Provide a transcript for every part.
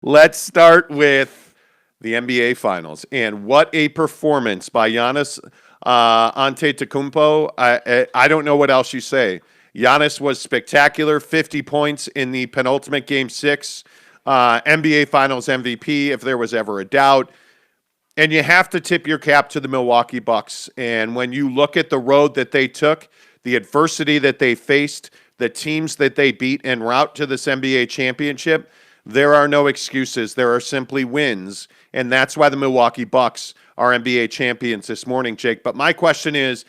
Let's start with the NBA Finals. And what a performance by Giannis Antetokounmpo. I don't know what else you say. Giannis was spectacular, 50 points in the penultimate Game 6, NBA Finals MVP, if there was ever a doubt. And you have to tip your cap to the Milwaukee Bucks. And when you look at the road that they took, the adversity that they faced, the teams that they beat en route to this NBA championship, there are no excuses. There are simply wins. And that's why the Milwaukee Bucks are NBA champions this morning, Jake. But my question is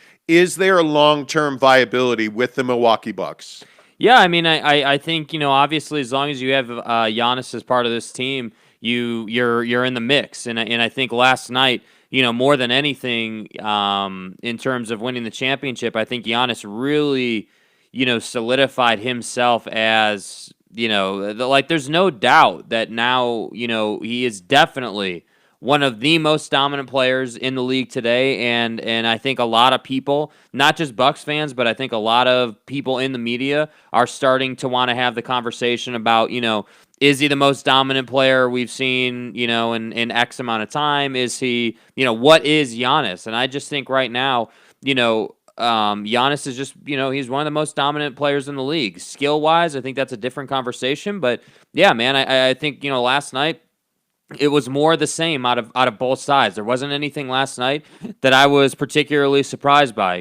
there a long-term viability with the Milwaukee Bucks? Yeah, I mean, I think obviously as long as you have Giannis as part of this team, you're in the mix, and I think last night, more than anything, in terms of winning the championship, I think Giannis really, solidified himself as like there's no doubt that now he is definitely one of the most dominant players in the league today, and I think a lot of people, not just Bucks fans, but I think a lot of people in the media are starting to want to have the conversation about, is he the most dominant player we've seen, in X amount of time? Is he, what is Giannis? And I just think right now, Giannis is just, he's one of the most dominant players in the league. Skill-wise, I think that's a different conversation. But yeah, man, I think, last night, it was more the same out of both sides. There wasn't anything last night that I was particularly surprised by,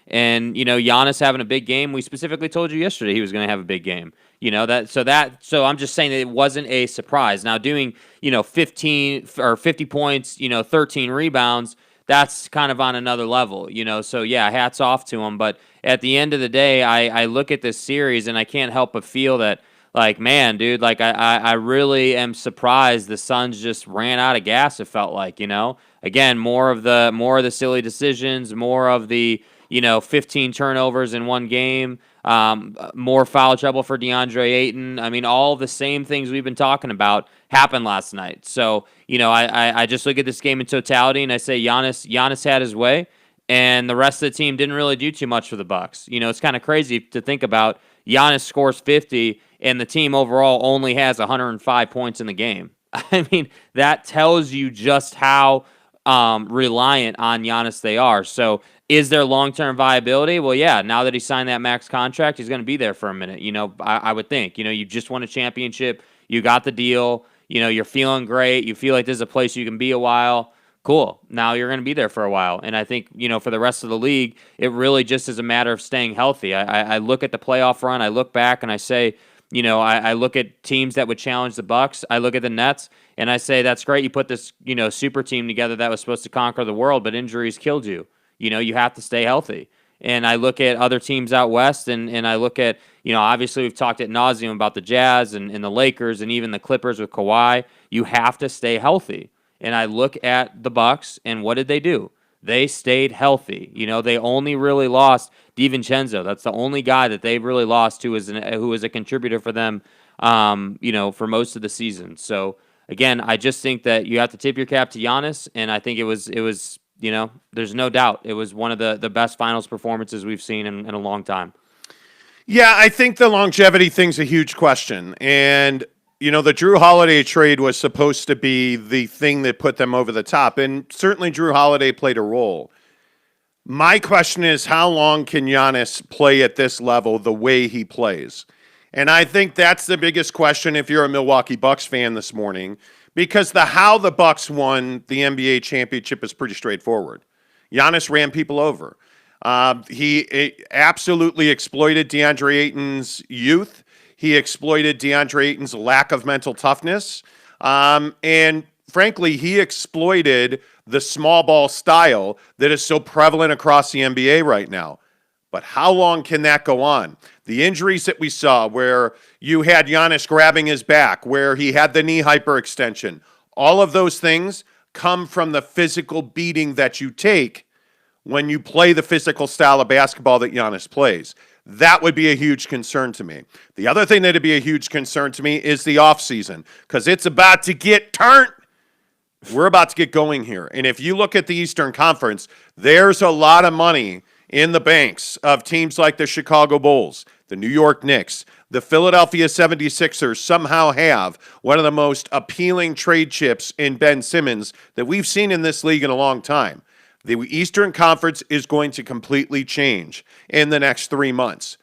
And Giannis having a big game. We specifically told you yesterday he was going to have a big game. So I'm just saying that it wasn't a surprise. Now doing 15 or 50 points, 13 rebounds, that's kind of on another level, So yeah, hats off to him. But at the end of the day, I look at this series and I can't help but feel that, like, man, dude, like I really am surprised the Suns just ran out of gas. It felt like, again, more of the silly decisions, more of the 15 turnovers in one game, more foul trouble for DeAndre Ayton. I mean, all the same things we've been talking about happened last night. So I just look at this game in totality and I say Giannis had his way, and the rest of the team didn't really do too much for the Bucks. It's kind of crazy to think about. Giannis scores 50, and the team overall only has 105 points in the game. I mean, that tells you just how reliant on Giannis they are. So is there long-term viability? Well, yeah, now that he signed that max contract, he's going to be there for a minute. I would think. You just won a championship. You got the deal. You're feeling great. You feel like this is a place you can be a while. Cool. Now you're going to be there for a while. And I think, for the rest of the league, it really just is a matter of staying healthy. I look at the playoff run. I look back and I say, I look at teams that would challenge the Bucks. I look at the Nets and I say, that's great. You put this, super team together that was supposed to conquer the world, but injuries killed you. You have to stay healthy. And I look at other teams out west and I look at, obviously we've talked ad nauseum about the Jazz and the Lakers and even the Clippers with Kawhi. You have to stay healthy. And I look at the Bucks, and what did they do? They stayed healthy. They only really lost DiVincenzo. That's the only guy that they really lost who was a contributor for them, for most of the season. So again, I just think that you have to tip your cap to Giannis, and I think it was there's no doubt it was one of the best finals performances we've seen in a long time. Yeah, I think the longevity thing's a huge question. And the Drew Holiday trade was supposed to be the thing that put them over the top, and certainly Drew Holiday played a role. My question is, how long can Giannis play at this level the way he plays? And I think that's the biggest question if you're a Milwaukee Bucks fan this morning, because how the Bucks won the NBA championship is pretty straightforward. Giannis ran people over. He absolutely exploited DeAndre Ayton's youth. He exploited DeAndre Ayton's lack of mental toughness. And frankly, he exploited the small ball style that is so prevalent across the NBA right now. But how long can that go on? The injuries that we saw where you had Giannis grabbing his back, where he had the knee hyperextension, all of those things come from the physical beating that you take when you play the physical style of basketball that Giannis plays. That would be a huge concern to me. The other thing that would be a huge concern to me is the offseason, because it's about to get turned. We're about to get going here. And if you look at the Eastern Conference, there's a lot of money in the banks of teams like the Chicago Bulls, the New York Knicks, the Philadelphia 76ers somehow have one of the most appealing trade chips in Ben Simmons that we've seen in this league in a long time. The Eastern Conference is going to completely change in the next 3 months.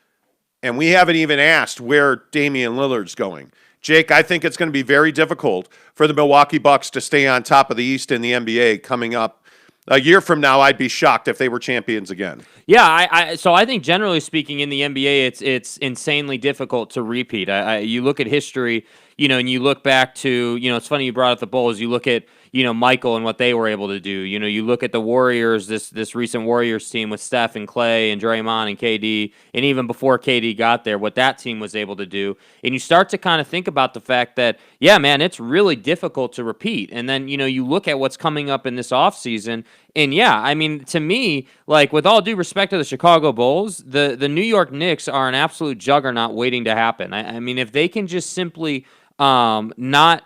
And we haven't even asked where Damian Lillard's going. Jake, I think it's going to be very difficult for the Milwaukee Bucks to stay on top of the East in the NBA coming up. A year from now, I'd be shocked if they were champions again. Yeah, so I think generally speaking in the NBA, it's insanely difficult to repeat. You look at history, and you look back to, it's funny you brought up the Bulls. You look at, Michael and what they were able to do. You look at the Warriors, this recent Warriors team with Steph and Clay and Draymond and KD, and even before KD got there, what that team was able to do. And you start to kind of think about the fact that, yeah, man, it's really difficult to repeat. And then, you look at what's coming up in this offseason, and yeah, I mean, to me, like, with all due respect to the Chicago Bulls, the New York Knicks are an absolute juggernaut waiting to happen. I mean, if they can just simply not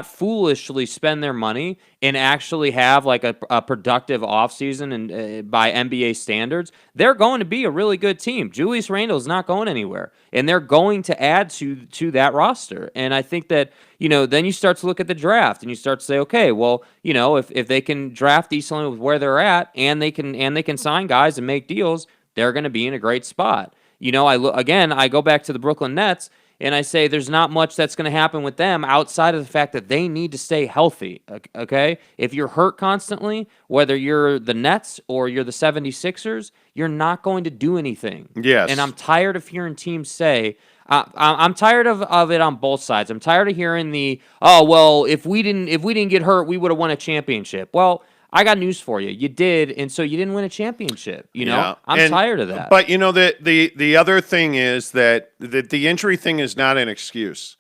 foolishly spend their money and actually have like a productive offseason and by NBA standards, they're going to be a really good team. Julius Randle's not going anywhere, and they're going to add to that roster. And I think that, then you start to look at the draft and you start to say, okay, well, if they can draft decently with where they're at and they can sign guys and make deals, they're going to be in a great spot. I go back to the Brooklyn Nets. And I say there's not much that's going to happen with them outside of the fact that they need to stay healthy, okay? If you're hurt constantly, whether you're the Nets or you're the 76ers, you're not going to do anything. Yes. And I'm tired of hearing teams say, I'm tired of it on both sides. I'm tired of hearing if we didn't get hurt, we would have won a championship. Well, I got news for you. You did, and so you didn't win a championship. Yeah. I'm tired of that. But the other thing is that the injury thing is not an excuse.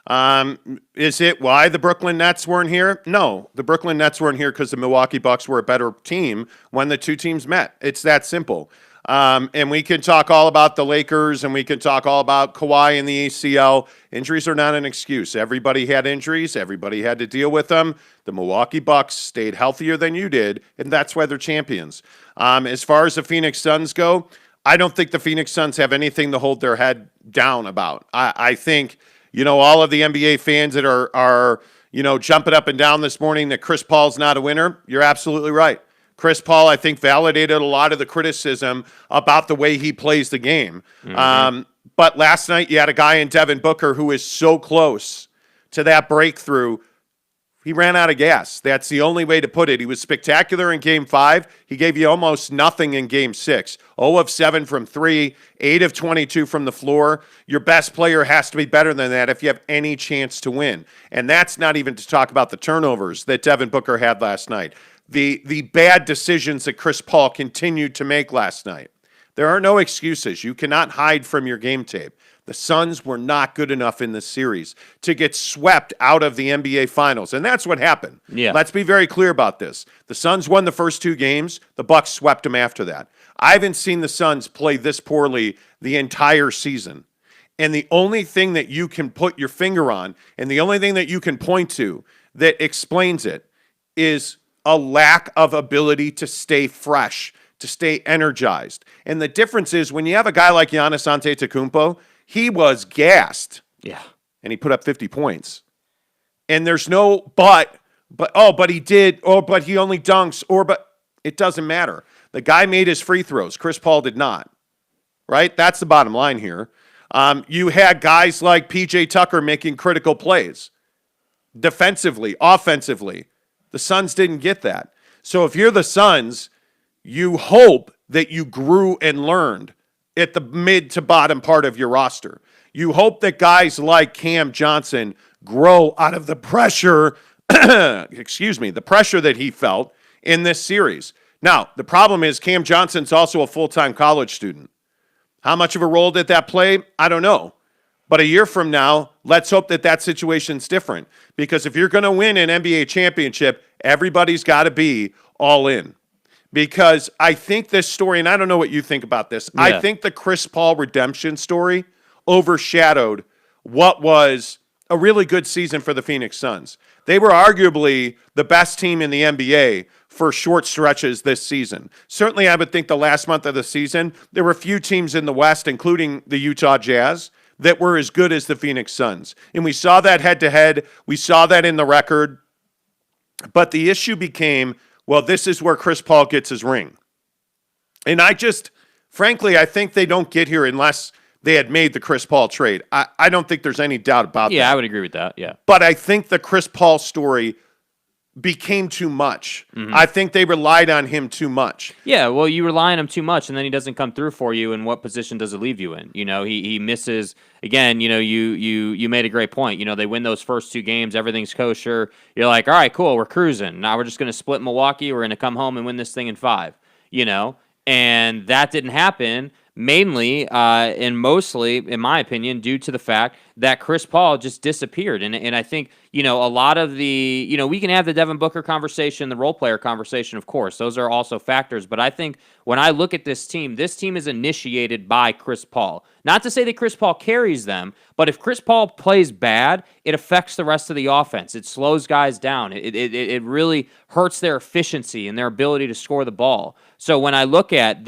Is it why the Brooklyn Nets weren't here? No, the Brooklyn Nets weren't here because the Milwaukee Bucks were a better team when the two teams met. It's that simple. And we can talk all about the Lakers and we can talk all about Kawhi and the ACL. Injuries are not an excuse. Everybody had injuries. Everybody had to deal with them. The Milwaukee Bucks stayed healthier than you did, and that's why they're champions. As far as the Phoenix Suns go, I don't think the Phoenix Suns have anything to hold their head down about. I think, all of the NBA fans that are jumping up and down this morning that Chris Paul's not a winner, you're absolutely right. Chris Paul, I think, validated a lot of the criticism about the way he plays the game. Mm-hmm. But last night, you had a guy in Devin Booker who is so close to that breakthrough. He ran out of gas. That's the only way to put it. He was spectacular in Game 5. He gave you almost nothing in Game 6. 0 of 7 from 3, 8 of 22 from the floor. Your best player has to be better than that if you have any chance to win. And that's not even to talk about the turnovers that Devin Booker had last night. The bad decisions that Chris Paul continued to make last night. There are no excuses. You cannot hide from your game tape. The Suns were not good enough in this series to get swept out of the NBA Finals, and that's what happened. Yeah. Let's be very clear about this. The Suns won the first 2 games. The Bucks swept them after that. I haven't seen the Suns play this poorly the entire season. And the only thing that you can put your finger on and the only thing that you can point to that explains it is a lack of ability to stay fresh, to stay energized. And the difference is when you have a guy like Giannis Antetokounmpo, he was gassed. Yeah. And he put up 50 points. And there's no but he did, but he only dunks, but it doesn't matter. The guy made his free throws. Chris Paul did not. Right? That's the bottom line here. You had guys like PJ Tucker making critical plays. Defensively, offensively. The Suns didn't get that. So if you're the Suns, you hope that you grew and learned at the mid to bottom part of your roster. You hope that guys like Cam Johnson grow out of the pressure, the pressure that he felt in this series. Now, the problem is Cam Johnson's also a full-time college student. How much of a role did that play? I don't know. But a year from now, let's hope that situation's different. Because if you're going to win an NBA championship, everybody's got to be all in. Because I think this story, and I don't know what you think about this, I think the Chris Paul redemption story overshadowed what was a really good season for the Phoenix Suns. They were arguably the best team in the NBA for short stretches this season. Certainly, I would think the last month of the season, there were a few teams in the West, including the Utah Jazz, that were as good as the Phoenix Suns. And we saw that head-to-head. We saw that in the record. But the issue became, well, this is where Chris Paul gets his ring. And frankly, I think they don't get here unless they had made the Chris Paul trade. I don't think there's any doubt about that. Yeah, I would agree with that, yeah. But I think the Chris Paul story became too much. Mm-hmm. I think they relied on him too much. Yeah, well, you rely on him too much, and then he doesn't come through for you. And what position does it leave you in? He misses again. You made a great point. They win those first 2 games, everything's kosher. You're like, all right, cool, we're cruising. Now we're just going to split Milwaukee. We're going to come home and win this thing in 5. And that didn't happen. Mainly and mostly, in my opinion, due to the fact that Chris Paul just disappeared. And I think, a lot of the, we can have the Devin Booker conversation, the role player conversation, of course. Those are also factors. But I think when I look at this team is initiated by Chris Paul. Not to say that Chris Paul carries them, but if Chris Paul plays bad, it affects the rest of the offense. It slows guys down. It really hurts their efficiency and their ability to score the ball. So when I look at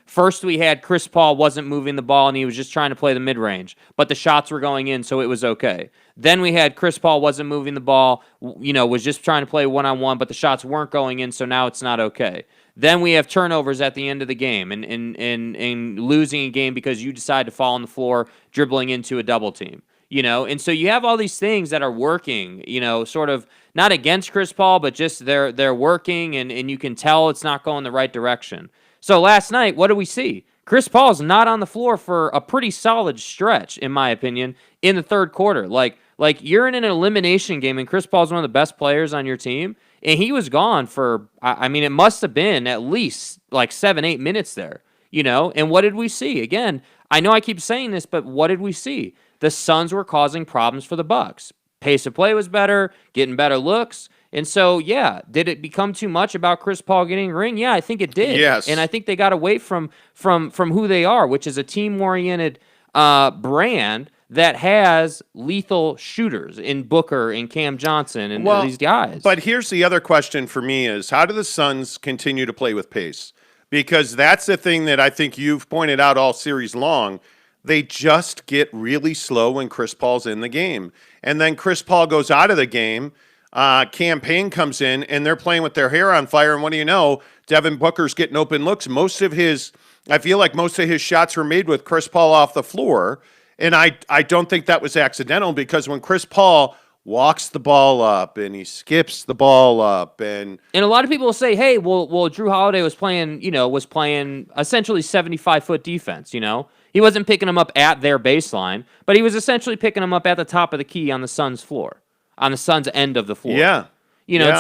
first we had Chris Paul wasn't moving the ball and he was just trying to play the mid-range, but the shots were going in, so it was okay. Then we had Chris Paul wasn't moving the ball, was just trying to play one-on-one, but the shots weren't going in, so now it's not okay. Then we have turnovers at the end of the game and losing a game because you decide to fall on the floor dribbling into a double team. And so you have all these things that are working, sort of not against Chris Paul, but just they're working and you can tell it's not going the right direction. So last night, what do we see? Chris Paul's not on the floor for a pretty solid stretch, in my opinion, in the third quarter. Like you're in an elimination game and Chris Paul's one of the best players on your team. And he was gone for, it must have been at least like 7-8 minutes there, And what did we see? Again, I know I keep saying this, but what did we see? The Suns were causing problems for the Bucks. Pace of play was better, getting better looks. And so, yeah, did it become too much about Chris Paul getting a ring? Yeah, I think it did. Yes. And I think they got away from who they are, which is a team-oriented brand that has lethal shooters in Booker and Cam Johnson and these guys. But here's the other question for me is, how do the Suns continue to play with pace? Because that's the thing that I think you've pointed out all series long. They just get really slow when Chris Paul's in the game. And then Chris Paul goes out of the game, Cam Payne comes in, and they're playing with their hair on fire. And what do you know? Devin Booker's getting open looks. I feel like most of his shots were made with Chris Paul off the floor. And I don't think that was accidental, because when Chris Paul walks the ball up and he skips the ball up and a lot of people will say, hey, well Drew Holiday was playing essentially 75-foot defense, He wasn't picking them up at their baseline, but he was essentially picking them up at the top of the key on the Suns' floor, on the Suns' end of the floor. Yeah.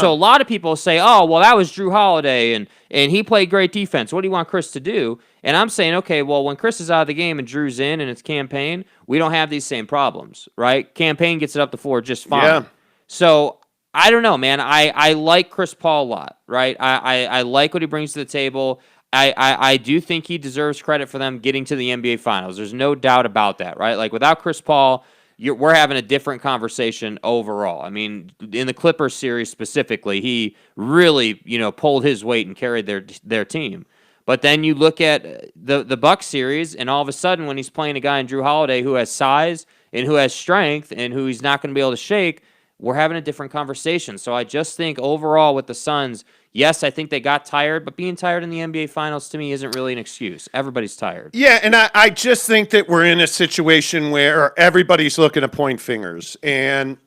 So a lot of people say, oh, well, that was Drew Holiday, and he played great defense. What do you want Chris to do? And I'm saying, okay, well, when Chris is out of the game and Drew's in and it's Cam Payne, we don't have these same problems, right? Cam Payne gets it up the floor just fine. Yeah. So I don't know, man. I like Chris Paul a lot, right? I like what he brings to the table. I do think he deserves credit for them getting to the NBA Finals. There's no doubt about that, right? Like, without Chris Paul, we're having a different conversation overall. I mean, in the Clippers series specifically, he really, pulled his weight and carried their team. But then you look at the Bucks series, and all of a sudden, when he's playing a guy in Drew Holiday who has size and who has strength and who he's not going to be able to shake, we're having a different conversation. So I just think overall with the Suns, yes, I think they got tired, but being tired in the NBA Finals to me isn't really an excuse. Everybody's tired. Yeah, and I just think that we're in a situation where everybody's looking to point fingers. And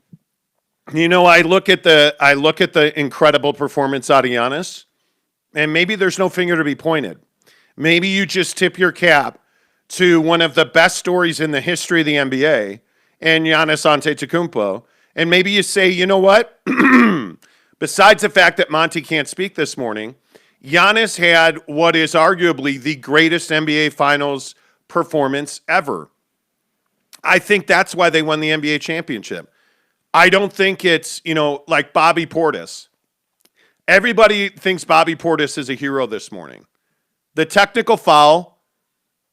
I look at the incredible performance out of Giannis, and maybe there's no finger to be pointed. Maybe you just tip your cap to one of the best stories in the history of the NBA and Giannis Antetokounmpo, and maybe you say, you know what? Besides the fact that Monty can't speak this morning, Giannis had what is arguably the greatest NBA Finals performance ever. I think that's why they won the NBA championship. I don't think it's, like Bobby Portis. Everybody thinks Bobby Portis is a hero this morning. The technical foul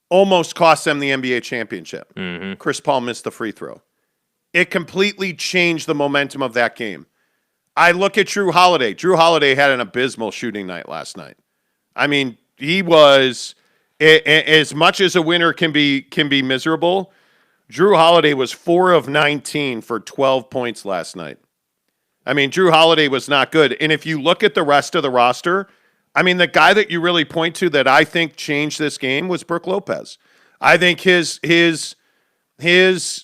almost cost them the NBA championship. Mm-hmm. Chris Paul missed the free throw. it completely changed the momentum of that game. I look at Drew Holiday. Drew Holiday had an abysmal shooting night last night. I mean, he was as much as a winner can be miserable. Drew Holiday was 4 of 19 for 12 points last night. I mean, Drew Holiday was not good. And if you look at the rest of the roster, I mean, the guy that you really point to that I think changed this game was Brook Lopez. I think his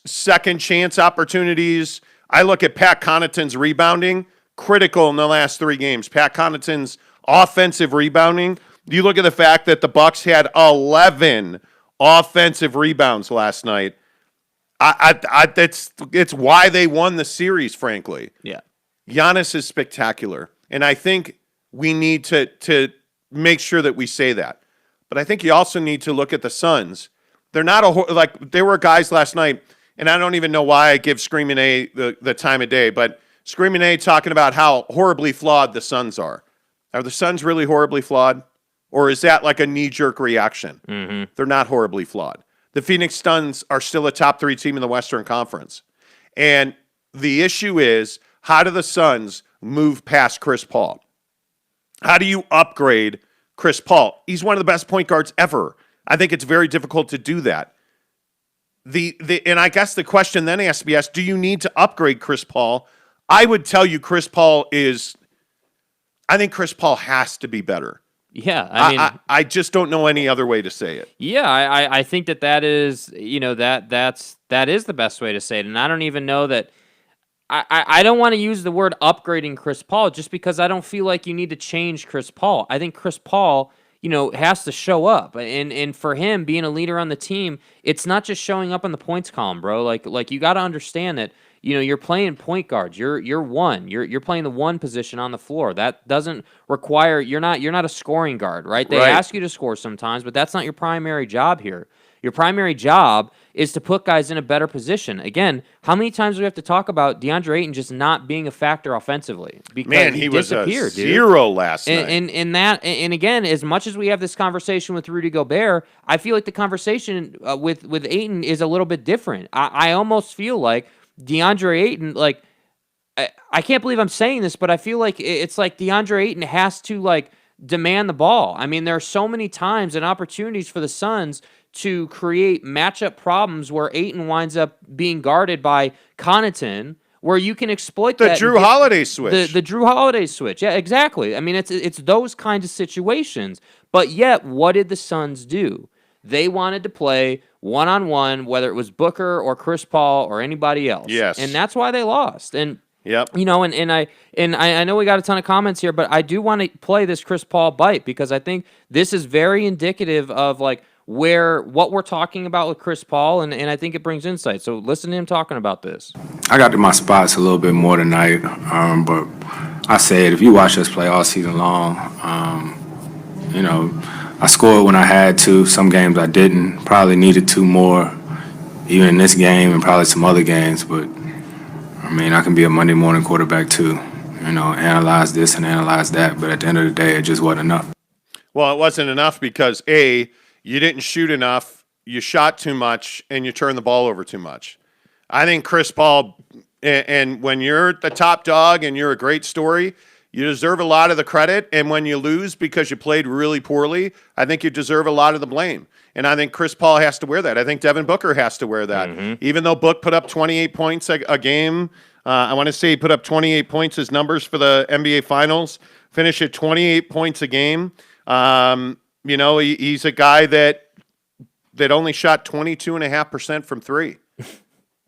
second chance opportunities. I look at Pat Connaughton's rebounding, critical in the last 3 games. Pat Connaughton's offensive rebounding. You look at the fact that the Bucks had 11 offensive rebounds last night. It's why they won the series, frankly. Yeah. Giannis is spectacular, and I think we need to make sure that we say that. But I think you also need to look at the Suns. They're not there were guys last night, and I don't even know why I give Screaming A the time of day, but Screaming A talking about how horribly flawed the Suns are. Are the Suns really horribly flawed? Or is that like a knee-jerk reaction? Mm-hmm. They're not horribly flawed. The Phoenix Suns are still a top 3 team in the Western Conference. And the issue is, how do the Suns move past Chris Paul? How do you upgrade Chris Paul? He's one of the best point guards ever. I think it's very difficult to do that. And I guess the question then has to be asked, do you need to upgrade Chris Paul? I would tell you I think Chris Paul has to be better. Yeah, I mean, I just don't know any other way to say it. Yeah, I think that is, that is the best way to say it, and I don't even know that. I don't want to use the word upgrading Chris Paul just because I don't feel like you need to change Chris Paul. I think Chris Paul, has to show up, and for him being a leader on the team, it's not just showing up on the points column, bro. Like you got to understand that. You're playing point guards. You're one. You're playing the one position on the floor. That doesn't require you're not a scoring guard, right? They ask you to score sometimes, but that's not your primary job here. Your primary job is to put guys in a better position. Again, how many times do we have to talk about DeAndre Ayton just not being a factor offensively? Because he was a dude. 0 last night. And again, as much as we have this conversation with Rudy Gobert, I feel like the conversation with Ayton is a little bit different. I almost feel like DeAndre Ayton, I can't believe I'm saying this, but I feel like it's like DeAndre Ayton has to demand the ball. I mean, there are so many times and opportunities for the Suns to create matchup problems where Ayton winds up being guarded by Connaughton, where you can exploit the Drew Holiday switch. The Drew Holiday switch. Yeah, exactly. I mean, it's those kinds of situations. But yet, what did the Suns do? They wanted to play one-on-one, whether it was Booker or Chris Paul or anybody else. Yes. And that's why they lost. And yep. And I know we got a ton of comments here, but I do want to play this Chris Paul bite because I think this is very indicative of what we're talking about with Chris Paul, and I think it brings insight. So listen to him talking about this. I got to my spots a little bit more tonight, but I said if you watch us play all season long, I scored when I had to. Some games I didn't. Probably needed 2 more, even in this game and probably some other games. But, I can be a Monday morning quarterback too. Analyze this and analyze that. But at the end of the day, it just wasn't enough. Well, it wasn't enough because, A, you didn't shoot enough, you shot too much, and you turned the ball over too much. I think Chris Paul, and when you're the top dog and you're a great story, you deserve a lot of the credit, and when you lose because you played really poorly, I think you deserve a lot of the blame. And I think Chris Paul has to wear that. I think Devin Booker has to wear that. Mm-hmm. Even though Book put up 28 points a game, I want to say he put up 28 points as numbers for the NBA Finals, finished at 28 points a game. He's a guy that only shot 22.5% from 3.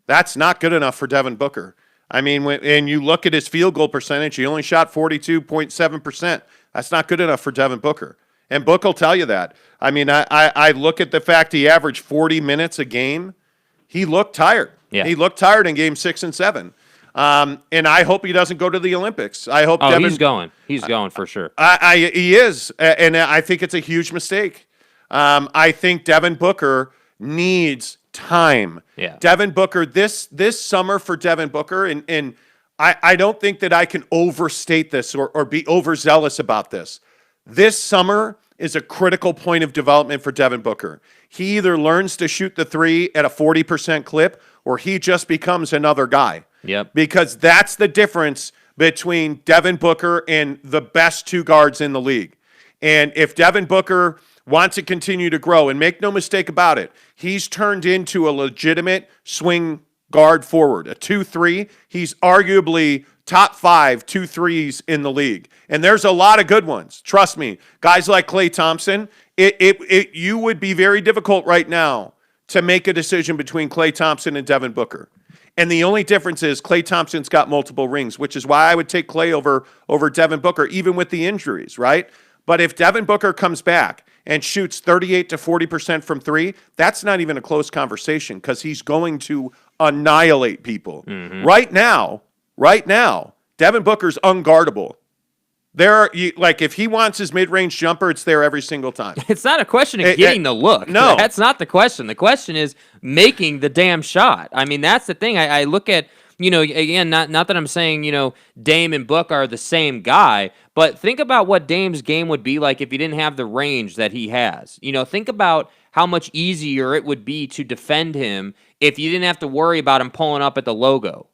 That's not good enough for Devin Booker. I mean, and you look at his field goal percentage, he only shot 42.7%. That's not good enough for Devin Booker. And Book will tell you that. I mean, I look at the fact he averaged 40 minutes a game. He looked tired. Yeah. He looked tired in game 6 and 7. And I hope he doesn't go to the Olympics. I hope Devin, he's going. He's going for sure. He is, and I think it's a huge mistake. I think Devin Booker needs time. Yeah. Devin Booker, this summer for Devin Booker, and I don't think that I can overstate this or be overzealous about this. This summer is a critical point of development for Devin Booker. He either learns to shoot the 3 at a 40% clip, or he just becomes another guy. Yep. Because that's the difference between Devin Booker and the best two guards in the league. And if Devin Booker wants to continue to grow, and make no mistake about it, he's turned into a legitimate swing guard forward, a 2-3. He's arguably top 5 2-3s in the league. And there's a lot of good ones. Trust me. Guys like Klay Thompson, you would be very difficult right now to make a decision between Klay Thompson and Devin Booker. And the only difference is Klay Thompson's got multiple rings, which is why I would take Klay over Devin Booker, even with the injuries, right? But if Devin Booker comes back and shoots 38 to 40% from 3, that's not even a close conversation because he's going to annihilate people. Mm-hmm. Right now, Devin Booker's unguardable. If he wants his mid-range jumper, it's there every single time. It's not a question of getting the look. No. That's not the question. The question is making the damn shot. I mean, that's the thing. I look at, again, not that I'm saying, Dame and Book are the same guy, but think about what Dame's game would be like if he didn't have the range that he has. Think about how much easier it would be to defend him if you didn't have to worry about him pulling up at the logo.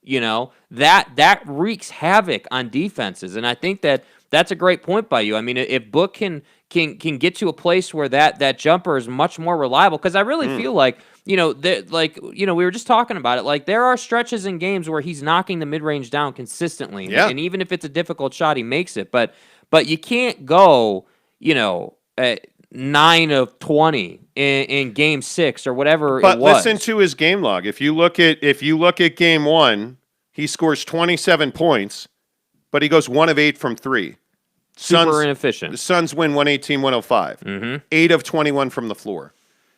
That wreaks havoc on defenses, and I think that's a great point by you. I mean, if Book can get to a place where that jumper is much more reliable, because I really feel like, we were just talking about it. Like, there are stretches in games where he's knocking the mid-range down consistently. Yeah. And even if it's a difficult shot, he makes it. But you can't go, at 9 of 20 in game 6 or whatever it was. But listen to his game log. If you look at game 1, he scores 27 points, but he goes 1 of 8 from 3. Super inefficient. The Suns win 118-105. Mm-hmm. 8 of 21 from the floor.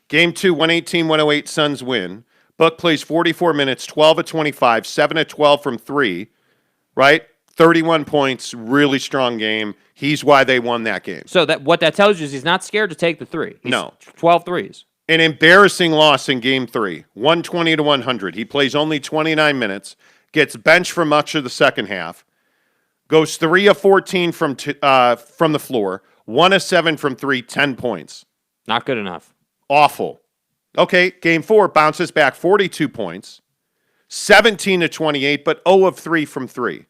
Game 2, 118-108, Suns win. Book plays 44 minutes, 12 of 25, 7 of 12 from 3, right? 31 points, really strong game. He's why they won that game. So what that tells you is he's not scared to take the 3. No. 12 threes. An embarrassing loss in game 3, 120-100. He plays only 29 minutes, gets benched for much of the second half, goes 3 of 14 from the floor, 1 of 7 from 3, 10 points. Not good enough. Awful. Okay, game 4 bounces back 42 points, 17 to 28, but 0 of 3 from 3.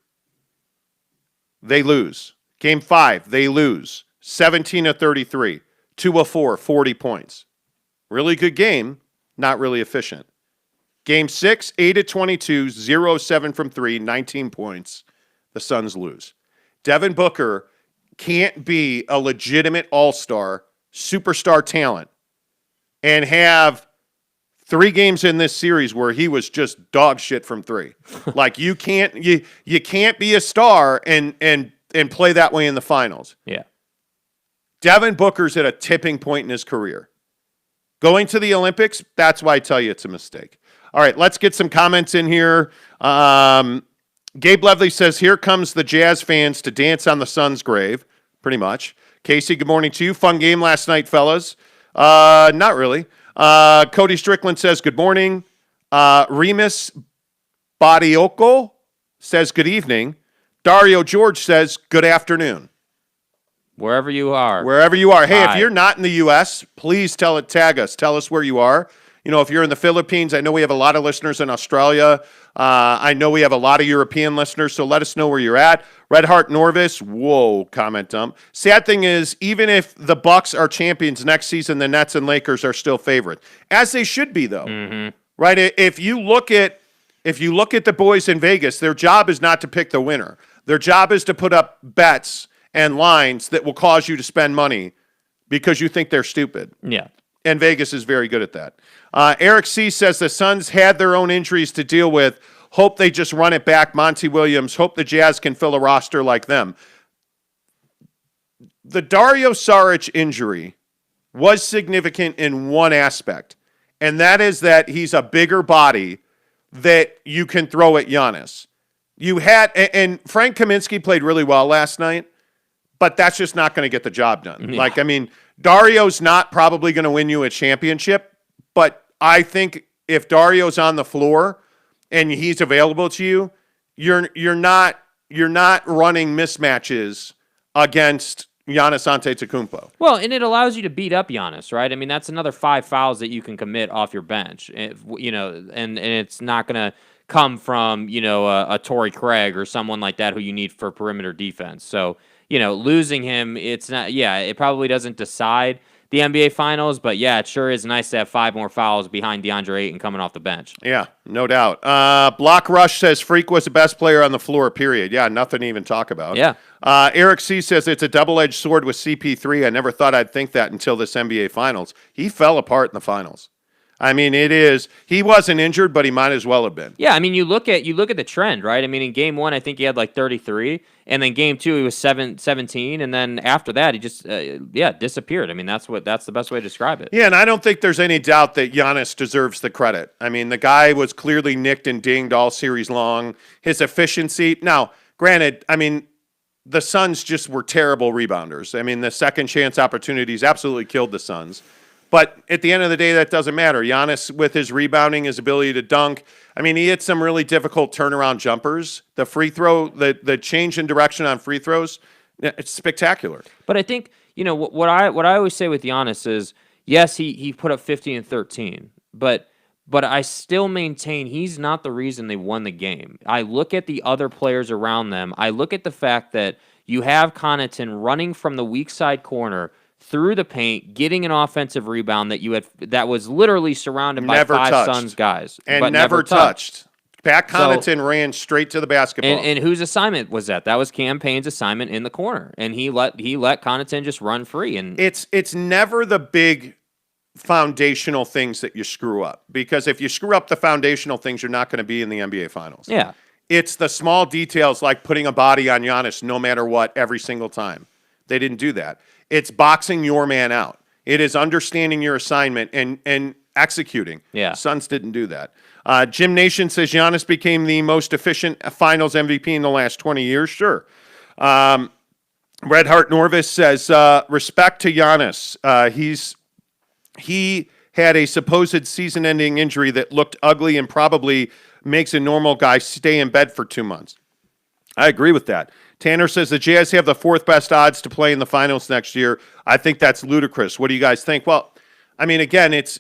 They lose. Game 5, they lose, 17 to 33, 2 of 4, 40 points. Really good game, not really efficient. Game 6, 8 of 22, 0 of 7 from 3, 19 points. The Suns lose. Devin Booker can't be a legitimate all-star, superstar talent, and have 3 games in this series where he was just dog shit from 3. Like, you can't be a star and play that way in the finals. Yeah. Devin Booker's at a tipping point in his career. Going to the Olympics, that's why I tell you it's a mistake. All right, let's get some comments in here. Gabe Levely says, here comes the Jazz fans to dance on the Suns' grave, pretty much. Casey, good morning to you. Fun game last night, fellas. Not really. Cody Strickland says, good morning. Remus Badioko says, good evening. Dario George says, good afternoon. Wherever you are. Hey, Hi. if you're not in the U.S., please tag us. Tell us where you are. If you're in the Philippines, I know we have a lot of listeners in Australia. I know we have a lot of European listeners, so let us know where you're at. Red Heart Norvis, whoa, comment dump. Sad thing is, even if the Bucks are champions next season, the Nets and Lakers are still favorite, as they should be, though. Mm-hmm. Right? If you look at the boys in Vegas, their job is not to pick the winner. Their job is to put up bets and lines that will cause you to spend money because you think they're stupid. Yeah. And Vegas is very good at that. Eric C. says the Suns had their own injuries to deal with. Hope they just run it back. Monty Williams. Hope the Jazz can fill a roster like them. The Dario Saric injury was significant in one aspect, and that is that he's a bigger body that you can throw at Giannis. And Frank Kaminsky played really well last night, but that's just not going to get the job done. Yeah. Dario's not probably going to win you a championship, but I think if Dario's on the floor and he's available to you, you're not running mismatches against Giannis Antetokounmpo. Well, and it allows you to beat up Giannis, right? I mean, that's another 5 fouls that you can commit off your bench, and it's not going to come from, a Torrey Craig or someone like that who you need for perimeter defense. So, losing him, it's not, it probably doesn't decide the NBA Finals, but yeah, it sure is nice to have 5 more fouls behind DeAndre Ayton coming off the bench. Yeah, no doubt. Block Rush says Freak was the best player on the floor, period. Yeah, nothing to even talk about. Yeah. Eric C. says it's a double-edged sword with CP3. I never thought I'd think that until this NBA Finals. He fell apart in the Finals. I mean, he wasn't injured, but he might as well have been. Yeah, I mean, you look at the trend, right? I mean, in game 1, I think he had like 33, and then game 2, he was 17, and then after that, he just disappeared. I mean, that's the best way to describe it. Yeah, and I don't think there's any doubt that Giannis deserves the credit. I mean, the guy was clearly nicked and dinged all series long. His efficiency. Now, granted, I mean, the Suns just were terrible rebounders. I mean, the second chance opportunities absolutely killed the Suns. But at the end of the day, that doesn't matter. Giannis, with his rebounding, his ability to dunk, I mean, he hit some really difficult turnaround jumpers. The free throw, the change in direction on free throws, it's spectacular. But I think, what I always say with Giannis is, yes, he put up 15 and 13, but I still maintain he's not the reason they won the game. I look at the other players around them. I look at the fact that you have Connaughton running from the weak side corner through the paint, getting an offensive rebound that was literally surrounded by Never 5 touched. Suns guys. And but never touched. Pat Connaughton ran straight to the basketball. And whose assignment was that? That was Cam Payne's assignment in the corner. And he let Connaughton just run free. And it's never the big foundational things that you screw up. Because if you screw up the foundational things, you're not going to be in the NBA Finals. Yeah. It's the small details like putting a body on Giannis no matter what every single time. They didn't do that. It's boxing your man out. It is understanding your assignment and executing. Yeah. Suns didn't do that. Jim Nation says Giannis became the most efficient Finals MVP in the last 20 years. Sure. Red Heart Norvis says respect to Giannis. He had a supposed season-ending injury that looked ugly and probably makes a normal guy stay in bed for 2 months. I agree with that. Tanner says the Jazz have the 4th best odds to play in the Finals next year. I think that's ludicrous. What do you guys think? Well, I mean, again, it's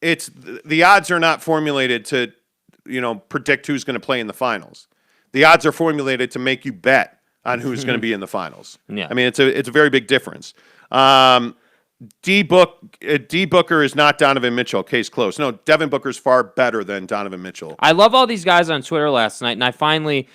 the odds are not formulated to, predict who's going to play in the Finals. The odds are formulated to make you bet on who's going to be in the Finals. Yeah. I mean, it's a very big difference. D Booker is not Donovan Mitchell. Case closed. No, Devin Booker's far better than Donovan Mitchell. I love all these guys on Twitter last night, and I finally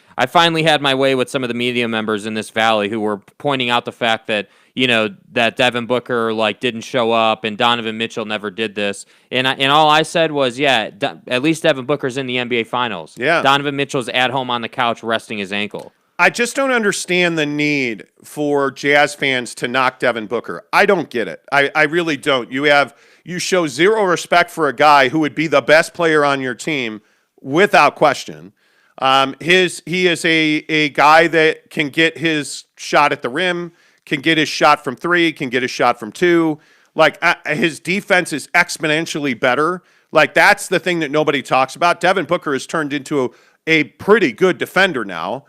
had my way with some of the media members in this valley who were pointing out the fact that that Devin Booker didn't show up and Donovan Mitchell never did this. And all I said was, at least Devin Booker's in the NBA Finals. Yeah. Donovan Mitchell's at home on the couch resting his ankle. I just don't understand the need for Jazz fans to knock Devin Booker. I don't get it. I really don't. You show zero respect for a guy who would be the best player on your team without question. He is a guy that can get his shot at the rim, can get his shot from 3, can get his shot from 2. His defense is exponentially better. That's the thing that nobody talks about. Devin Booker has turned into a pretty good defender now.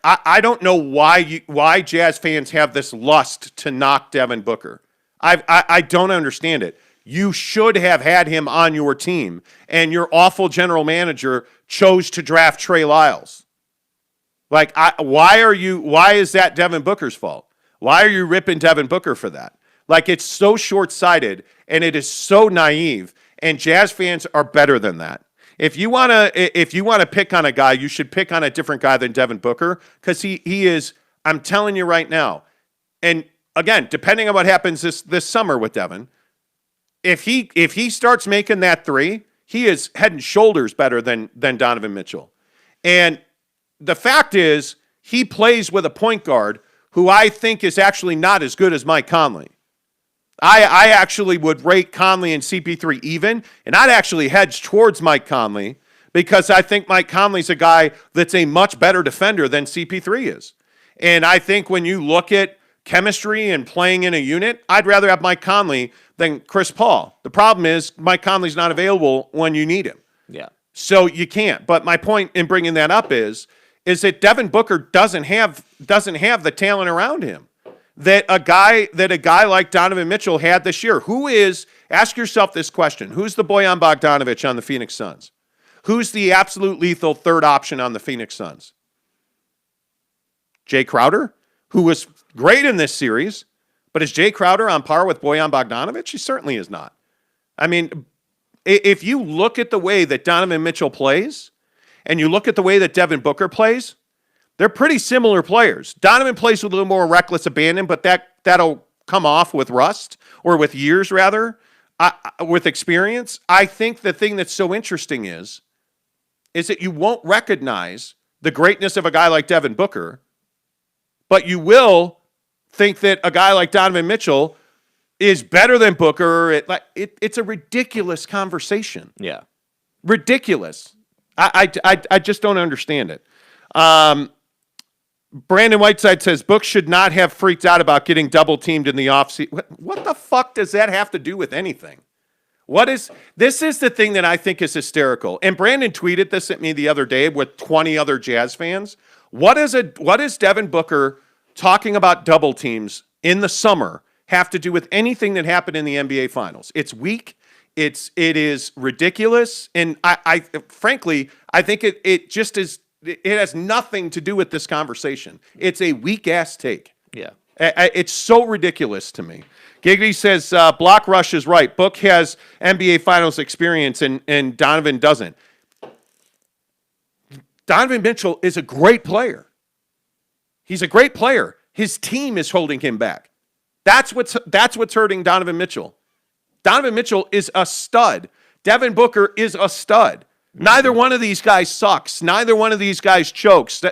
I don't know why Jazz fans have this lust to knock Devin Booker. I don't understand it. You should have had him on your team, and your awful general manager chose to draft Trey Lyles. Why is that Devin Booker's fault? Why are you ripping Devin Booker for that? It's so short-sighted, and it is so naive, and Jazz fans are better than that. If you want to pick on a guy, you should pick on a different guy than Devin Booker, because he is, I'm telling you right now, and again, depending on what happens this summer with Devin, if he starts making that 3, he is head and shoulders better than Donovan Mitchell. And the fact is, he plays with a point guard who I think is actually not as good as Mike Conley. I actually would rate Conley and CP3 even, and I'd actually hedge towards Mike Conley because I think Mike Conley's a guy that's a much better defender than CP3 is. And I think when you look at chemistry and playing in a unit, I'd rather have Mike Conley than Chris Paul. The problem is Mike Conley's not available when you need him. Yeah. So you can't. But my point in bringing that up is that Devin Booker doesn't have the talent around him. that a guy like Donovan Mitchell had this year. Ask yourself this question. Who's the Bojan Bogdanovic on the Phoenix Suns? Who's the absolute lethal third option on the Phoenix Suns? Jay Crowder, who was great in this series, but is Jay Crowder on par with Bojan Bogdanovic? He certainly is not. I mean, if you look at the way that Donovan Mitchell plays and you look at the way that Devin Booker plays, they're pretty similar players. Donovan plays with a little more reckless abandon, but that'll come off with rust, or with years rather, with experience. I think the thing that's so interesting is that you won't recognize the greatness of a guy like Devin Booker, but you will think that a guy like Donovan Mitchell is better than Booker. It's a ridiculous conversation. Yeah. Ridiculous. I just don't understand it. Brandon Whiteside says Book should not have freaked out about getting double teamed in the offseason. What the fuck does that have to do with anything? This is the thing that I think is hysterical. And Brandon tweeted this at me the other day with 20 other Jazz fans. What is Devin Booker talking about double teams in the summer have to do with anything that happened in the NBA Finals? It's weak. It is ridiculous. And I frankly, I think it just is. It has nothing to do with this conversation. It's a weak ass take. Yeah. It's so ridiculous to me. Giggity says Block Rush is right. Book has NBA Finals experience and Donovan doesn't. Donovan Mitchell is a great player. He's a great player. His team is holding him back. That's what's hurting Donovan Mitchell. Donovan Mitchell is a stud. Devin Booker is a stud. Neither one of these guys sucks. Neither one of these guys chokes.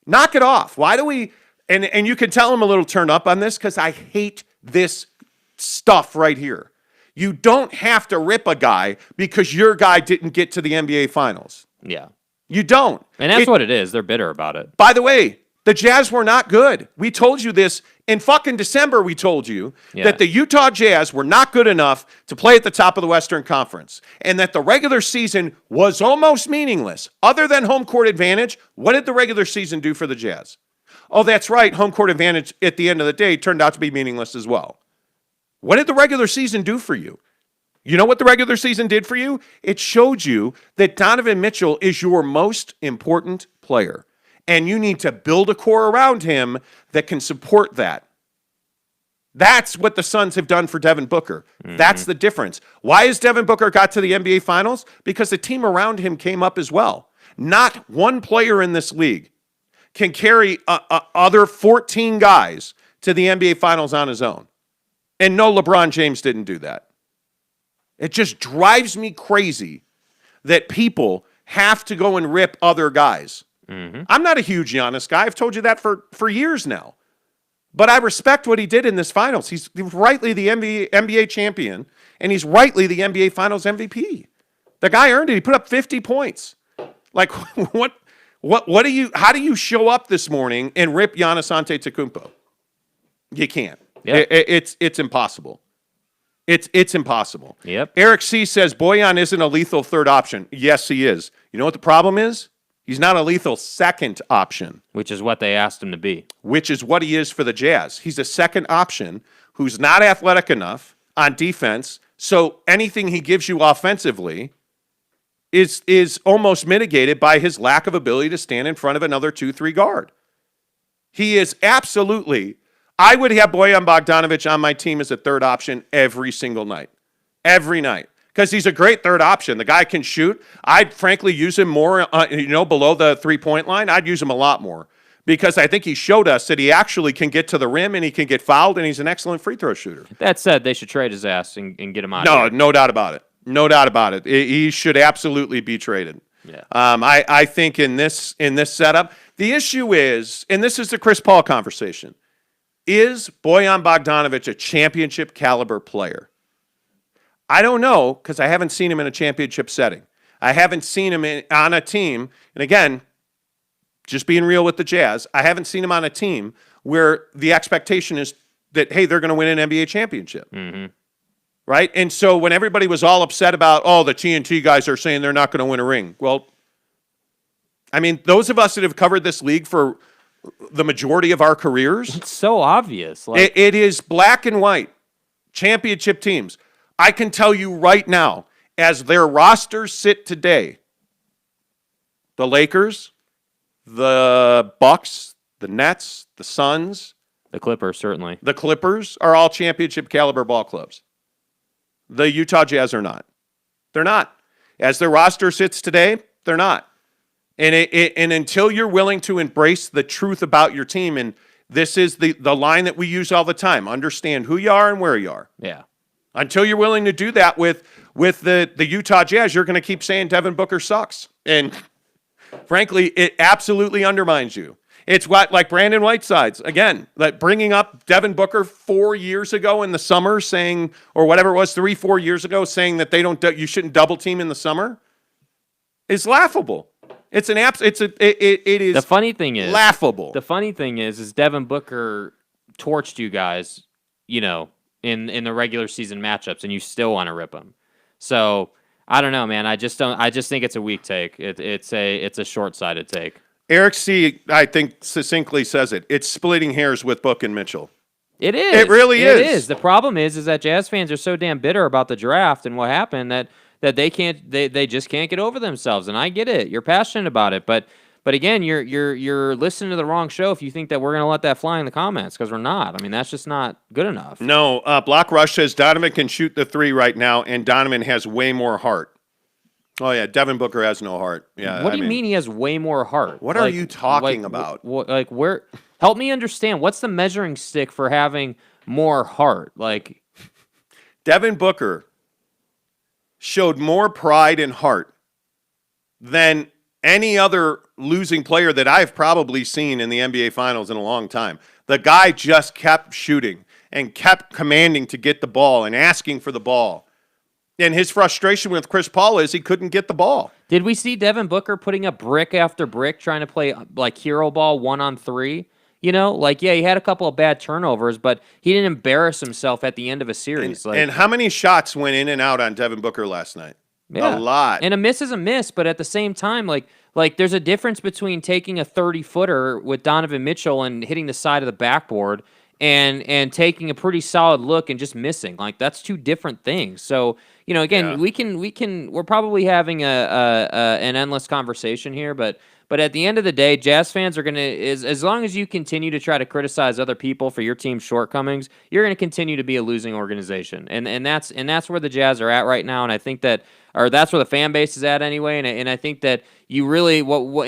Knock it off. Why do we? And you can tell I'm a little turned up on this because I hate this stuff right here. You don't have to rip a guy because your guy didn't get to the NBA Finals. Yeah. You don't. And that's what it is. They're bitter about it. By the way, the Jazz were not good. We told you this in fucking December. We told you that the Utah Jazz were not good enough to play at the top of the Western Conference and that the regular season was almost meaningless. Other than home court advantage, what did the regular season do for the Jazz? Oh, that's right. Home court advantage at the end of the day turned out to be meaningless as well. What did the regular season do for you? You know what the regular season did for you? It showed you that Donovan Mitchell is your most important player. And you need to build a core around him that can support that. That's what the Suns have done for Devin Booker. Mm-hmm. That's the difference. Why has Devin Booker got to the NBA Finals? Because the team around him came up as well. Not one player in this league can carry other 14 guys to the NBA Finals on his own. And no, LeBron James didn't do that. It just drives me crazy that people have to go and rip other guys. Mm-hmm. I'm not a huge Giannis guy. I've told you that for years now. But I respect what he did in this finals. He's rightly the NBA champion, and he's rightly the NBA Finals MVP. The guy earned it. He put up 50 points. Like, how do you show up this morning and rip Giannis Antetokounmpo? You can't. Yeah. It's impossible. It's impossible. Yep. Eric C. says Bojan isn't a lethal third option. Yes, he is. You know what the problem is? He's not a lethal second option. Which is what they asked him to be. Which is what he is for the Jazz. He's a second option who's not athletic enough on defense, so anything he gives you offensively is almost mitigated by his lack of ability to stand in front of another 2-3 guard. He is absolutely... I would have Bojan Bogdanovic on my team as a third option every single night. Every night. Because he's a great third option. The guy can shoot. I'd frankly use him more, below the three-point line. I'd use him a lot more. Because I think he showed us that he actually can get to the rim and he can get fouled and he's an excellent free throw shooter. That said, they should trade his ass and get him out of here. No doubt about it. No doubt about it. He should absolutely be traded. Yeah. I think in this setup, the issue is, and this is the Chris Paul conversation, is Bojan Bogdanovic a championship caliber player? I don't know because I haven't seen him in a championship setting. I haven't seen him on a team, and again, just being real with the Jazz, I haven't seen him on a team where the expectation is that, hey, they're going to win an NBA championship. Mm-hmm. Right? And so when everybody was all upset about, the TNT guys are saying they're not going to win a ring. Well, I mean, those of us that have covered this league for the majority of our careers. It's so obvious. Like, It is black and white. Championship teams. I can tell you right now, as their rosters sit today, the Lakers, the Bucks, the Nets, the Suns, the Clippers, certainly. the Clippers are all championship caliber ball clubs. The Utah Jazz are not. They're not. As their roster sits today, they're not. And until you're willing to embrace the truth about your team, and this is the line that we use all the time, understand who you are and where you are. Yeah. Until you're willing to do that with the Utah Jazz, you're going to keep saying Devin Booker sucks. And frankly, it absolutely undermines you. It's what, like Brandon Whiteside's, again, like bringing up Devin Booker 4 years ago in the summer saying, or whatever it was, 3-4 years ago, saying that you shouldn't double team in the summer is laughable. It is The funny thing is laughable. The funny thing is Devin Booker torched you guys, in the regular season matchups, and you still want to rip him. So I don't know, man. I just think it's a weak take. It's a short-sighted take. Eric C., I think, succinctly says it. It's splitting hairs with Book and Mitchell. It is. It really is. It is. The problem is that Jazz fans are so damn bitter about the draft and what happened that they just can't get over themselves. And I get it. You're passionate about it, but again, you're listening to the wrong show if you think that we're going to let that fly in the comments, because we're not. I mean, that's just not good enough. No, Block Rush says Donovan can shoot the three right now, and Donovan has way more heart. Oh, yeah, Devin Booker has no heart. Yeah. What do you mean he has way more heart? What are you talking about? Where? Help me understand. What's the measuring stick for having more heart? Like, Devin Booker showed more pride and heart than any other losing player that I've probably seen in the NBA Finals in a long time. The guy just kept shooting and kept commanding to get the ball and asking for the ball. And his frustration with Chris Paul is he couldn't get the ball. Did we see Devin Booker putting up brick after brick trying to play like hero ball 1-on-3? He had a couple of bad turnovers, but he didn't embarrass himself at the end of a series. And how many shots went in and out on Devin Booker last night? Yeah. A lot. And a miss is a miss, but at the same time, like there's a difference between taking a 30-footer with Donovan Mitchell and hitting the side of the backboard and taking a pretty solid look and just missing. Like, that's two different things. So, again, we're probably having an endless conversation here, but at the end of the day, Jazz fans are going to, as long as you continue to try to criticize other people for your team's shortcomings, you're going to continue to be a losing organization. And that's where the Jazz are at right now. And I think that, or that's where the fan base is at anyway. And I think that you really,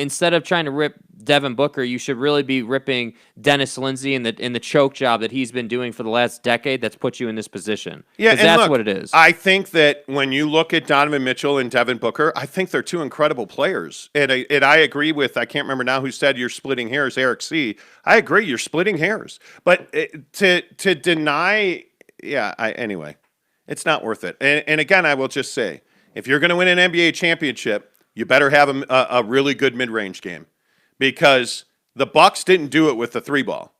instead of trying to rip Devin Booker, you should really be ripping Dennis Lindsey in the choke job that he's been doing for the last decade that's put you in this position. Yeah, and that's look, what it is. I think that when you look at Donovan Mitchell and Devin Booker, I think they're two incredible players. And I agree with, I can't remember now who said you're splitting hairs, Eric C. I agree, you're splitting hairs. But to deny, anyway, it's not worth it. And again, I will just say, if you're going to win an NBA championship, you better have a really good mid-range game. Because the Bucks didn't do it with the three ball.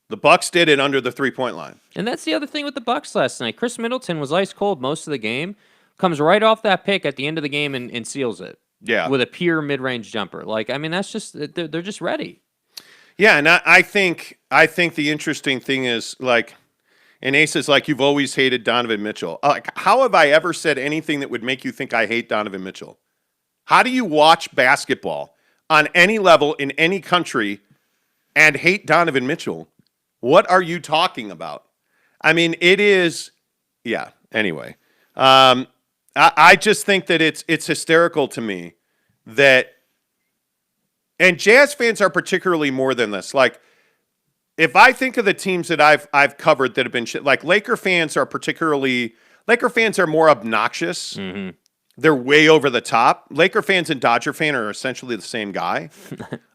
The Bucks did it under the 3-point line. And that's the other thing with the Bucks last night. Chris Middleton was ice cold most of the game, comes right off that pick at the end of the game and seals it. Yeah. With a pure mid-range jumper. That's just, they're just ready. Yeah, and I think the interesting thing is, like, and Ace is like, you've always hated Donovan Mitchell. Like, how have I ever said anything that would make you think I hate Donovan Mitchell? How do you watch basketball on any level in any country and hate Donovan Mitchell? What are you talking about? I mean, it is, yeah, anyway. I just think that it's hysterical to me that, and Jazz fans are particularly more than this. Like, if I think of the teams that I've covered that have been like Laker fans are more obnoxious. Mm-hmm. They're way over the top. Laker fans and Dodger fan are essentially the same guy.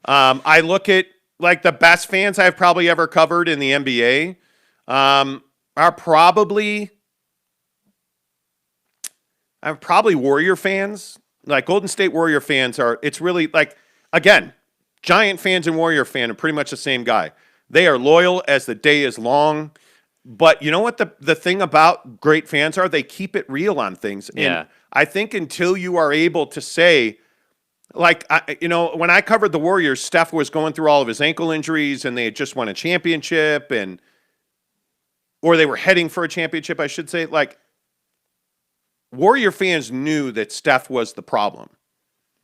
I look at like the best fans I've probably ever covered in the NBA are probably Warrior fans. Like Golden State Warrior fans it's really like, again, Giant fans and Warrior fan are pretty much the same guy. They are loyal as the day is long. But you know what the thing about great fans are? They keep it real on things. Yeah. And I think until you are able to say, Like, when I covered the Warriors, Steph was going through all of his ankle injuries, and they had just won a championship, or they were heading for a championship, I should say. Like, Warrior fans knew that Steph was the problem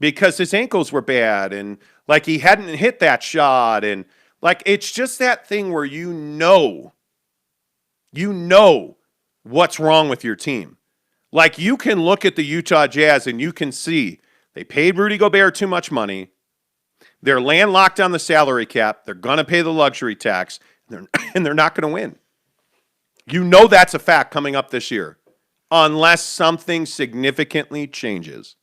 because his ankles were bad, and like he hadn't hit that shot, and like it's just that thing where you know what's wrong with your team. Like, you can look at the Utah Jazz and you can see they paid Rudy Gobert too much money. They're landlocked on the salary cap. They're going to pay the luxury tax, and they're not going to win. You know that's a fact coming up this year, unless something significantly changes.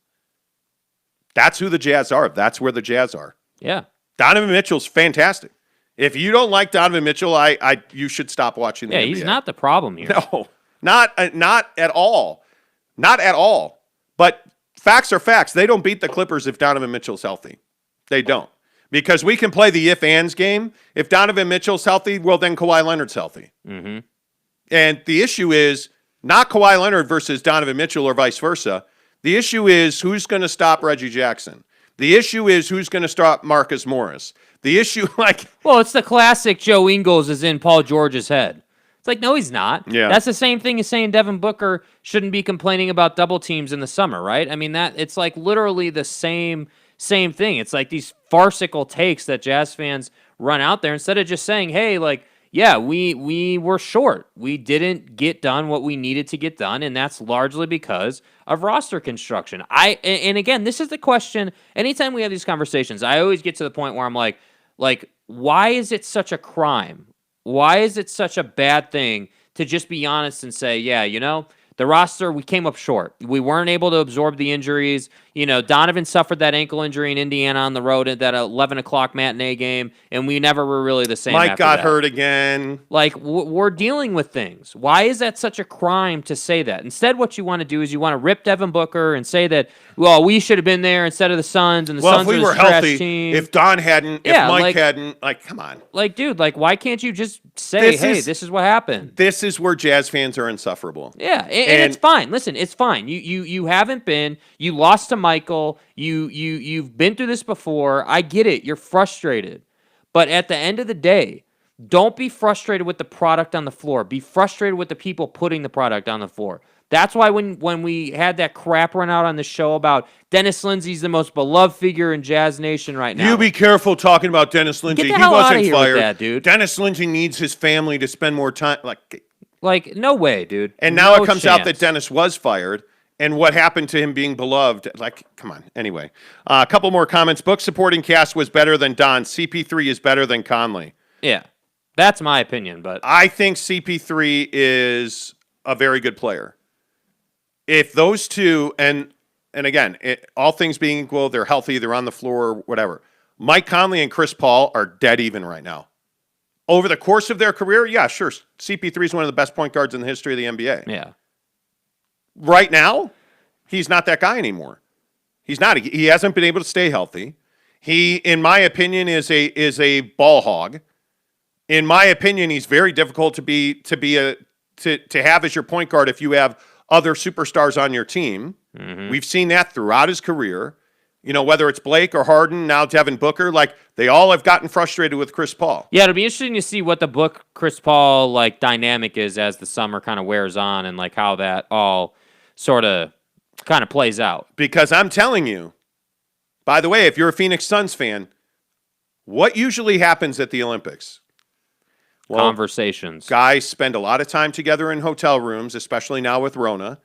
That's who the Jazz are. That's where the Jazz are. Yeah. Donovan Mitchell's fantastic. If you don't like Donovan Mitchell, you should stop watching the NBA. Yeah, he's not the problem here. No, not at all. Not at all. But facts are facts. They don't beat the Clippers if Donovan Mitchell's healthy. They don't. Because we can play the if-ands game. If Donovan Mitchell's healthy, well, then Kawhi Leonard's healthy. Mm-hmm. And the issue is not Kawhi Leonard versus Donovan Mitchell or vice versa. The issue is who's going to stop Reggie Jackson. The issue is who's going to stop Marcus Morris. The issue, Well, it's the classic Joe Ingles is in Paul George's head. It's like, no, he's not. Yeah. That's the same thing as saying Devin Booker shouldn't be complaining about double teams in the summer, right? I mean, it's like literally the same thing. It's like these farcical takes that Jazz fans run out there instead of just saying, hey, like, yeah, we were short. We didn't get done what we needed to get done, and that's largely because of roster construction. And again, this is the question. Anytime we have these conversations, I always get to the point where I'm like, why is it such a crime? Why is it such a bad thing to just be honest and say, yeah, the roster, we came up short. We weren't able to absorb the injuries. Donovan suffered that ankle injury in Indiana on the road at that 11 o'clock matinee game, and we never were really the same. Mike got hurt again. Like, we're dealing with things. Why is that such a crime to say that? Instead, what you want to do is you want to rip Devin Booker and say that, well, we should have been there instead of the Suns, and the Suns if we are were this trash healthy, team. if Don hadn't, if Mike hadn't, come on. Dude, why can't you just say, this is what happened? This is where Jazz fans are insufferable. Yeah, and it's fine. Listen, it's fine. You haven't been. You lost to Michael. You've been through this before. I get it. You're frustrated. But at the end of the day, don't be frustrated with the product on the floor. Be frustrated with the people putting the product on the floor. That's why when we had that crap run out on the show about Dennis Lindsey's the most beloved figure in Jazz Nation right now. You be careful talking about Dennis Lindsey. Get the hell out of here fired. with that, dude. Dennis Lindsey needs his family to spend more time. No way, dude. And now No it comes chance. out that Dennis was fired. And what happened to him being beloved? Come on. Anyway, a couple more comments. Book supporting cast was better than Don. CP3 is better than Conley. Yeah, that's my opinion. But I think CP3 is a very good player. If those two, and again, all things being equal, they're healthy, they're on the floor, whatever. Mike Conley and Chris Paul are dead even right now. Over the course of their career, yeah, sure. CP3 is one of the best point guards in the history of the NBA. yeah. Right now, he's not that guy anymore. He's not. He hasn't been able to stay healthy. He, in my opinion, is a ball hog. In my opinion, he's very difficult to have as your point guard if you have other superstars on your team. Mm-hmm. We've seen that throughout his career. Whether it's Blake or Harden, now Devin Booker, they all have gotten frustrated with Chris Paul. Yeah, it'll be interesting to see what the Chris Paul dynamic is as the summer kind of wears on, and how that all sort of kind of plays out. Because I'm telling you, by the way, if you're a Phoenix Suns fan, what usually happens at the Olympics? Well, conversations. Guys spend a lot of time together in hotel rooms, especially now with Rona.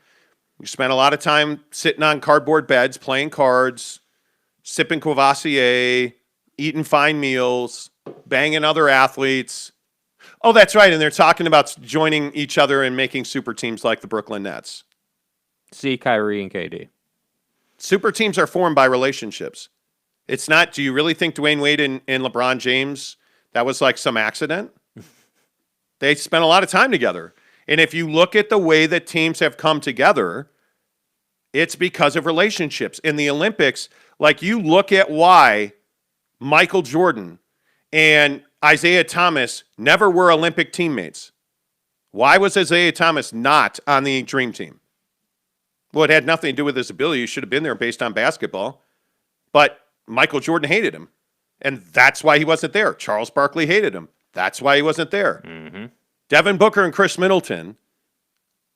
You spend a lot of time sitting on cardboard beds, playing cards, sipping Courvoisier, eating fine meals, banging other athletes. Oh, that's right. And they're talking about joining each other and making super teams like the Brooklyn Nets. See Kyrie and KD. Super teams are formed by relationships. It's not, do you really think Dwayne Wade and LeBron James, that was some accident? They spent a lot of time together. And if you look at the way that teams have come together, it's because of relationships. In the Olympics, you look at why Michael Jordan and Isaiah Thomas never were Olympic teammates. Why was Isaiah Thomas not on the Dream Team? Well, it had nothing to do with his ability. He should have been there based on basketball. But Michael Jordan hated him, and that's why he wasn't there. Charles Barkley hated him. That's why he wasn't there. Mm-hmm. Devin Booker and Chris Middleton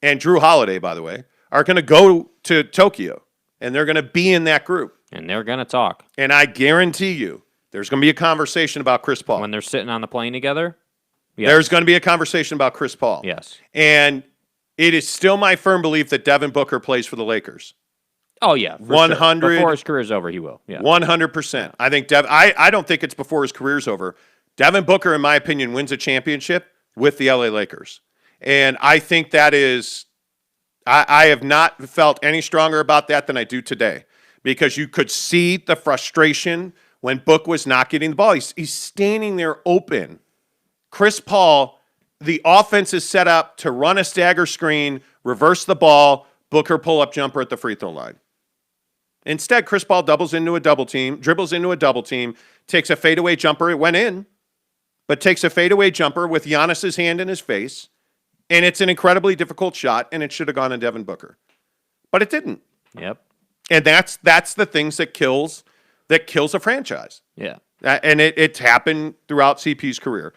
and Drew Holiday, by the way, are going to go to Tokyo, and they're going to be in that group. And they're going to talk. And I guarantee you there's going to be a conversation about Chris Paul. When they're sitting on the plane together? Yes. There's going to be a conversation about Chris Paul. Yes. And it is still my firm belief that Devin Booker plays for the Lakers. Oh, yeah. 100. Sure. Before his career's over, he will. Yeah. 100%. I think I don't think it's before his career's over. Devin Booker, in my opinion, wins a championship with the LA Lakers. And I think that is, I have not felt any stronger about that than I do today. Because you could see the frustration when Book was not getting the ball. He's standing there open. Chris Paul, the offense is set up to run a stagger screen, reverse the ball, Booker pull-up jumper at the free throw line. Instead, Chris Paul dribbles into a double team, takes a fadeaway jumper. It went in, but takes a fadeaway jumper with Giannis's hand in his face, and it's an incredibly difficult shot, and it should have gone to Devin Booker. But it didn't. Yep. And that's the things that kills a franchise. Yeah. And it's happened throughout CP's career.